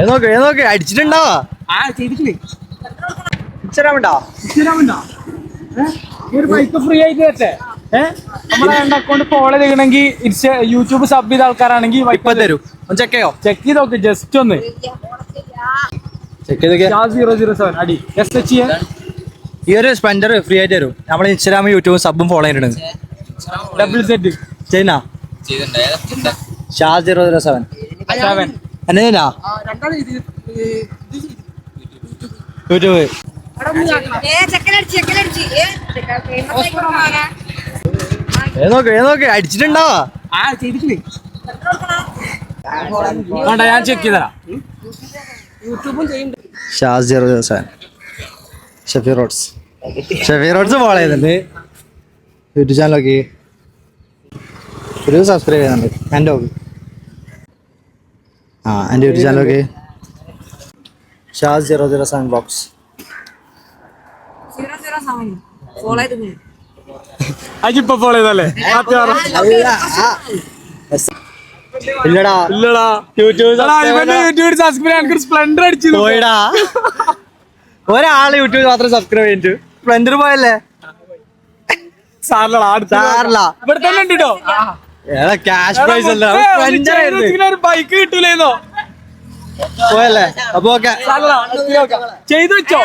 നോക്ക് അടിച്ചിട്ടുണ്ടാവാ bike free ആയിട്ട് തരട്ടെ. നമ്മളെ അക്കൗണ്ട് ഫോളോ ചെയ്യണമെങ്കിൽ യൂട്യൂബ് സബ് ചെയ്ത ആൾക്കാരാണെങ്കിൽ ഇപ്പൊ തരും ചെക്കയോ ചെക്ക് ചെയ്ത് നോക്ക്. ജസ്റ്റ് ഒന്ന് ചെക്ക് ചെയ്ത് 007 അടി ഈ ഒരു സ്പെൻഡർ ഫ്രീ ആയിട്ട് തരും. നമ്മളെ ഇൻസ്റ്റാഗ്രാമും യൂട്യൂബും സബും ഫോളോ ചെയ്തിട്ടുണ്ട്. ഡബിൾ സെറ്റ് ചെയ്യുന്ന ഷാ 007 എന്നെ യൂട്യൂബ് നോക്ക് അടിച്ചിട്ടുണ്ടാവാ ഞാൻ ചെക്ക് ചെയ്തരാ. ഷാ 007 ഷഫീർ റോഡ്സ് ഫോളോ ചെയ്യുന്നുണ്ട്. യൂട്യൂബ് ചാനലൊക്കെ ഒരു സബ്സ്ക്രൈബ് ചെയ്യുന്നുണ്ട്. എൻ്റെ എൻ്റെ യൂട്യൂബ് ചാനലൊക്കെ ഷാ 007 ബോക്സ്. അജിപ്പോ ഫോളോ ചെയ്തല്ലേ? ഇല്ലടാ യൂട്യൂബ് സബ്സ്ക്രൈബ് സ്പ്ലെൻഡർ അടിച്ചു പോയിടാ. ഒരാള് യൂട്യൂബ് മാത്രം സബ്സ്ക്രൈബ് ചെയ്തിട്ട് സ്പ്ലെൻഡർ പോയല്ലേ സാറില്ല. ഇവിടെ തന്നെ ഉണ്ട് കേട്ടോ. ക്യാഷ് പ്രൈസ് അല്ല ബൈക്ക് കിട്ടൂലേന്നോ പോയല്ലേ. അപ്പൊ ഓക്കെ ചെയ്തു വെച്ചോ.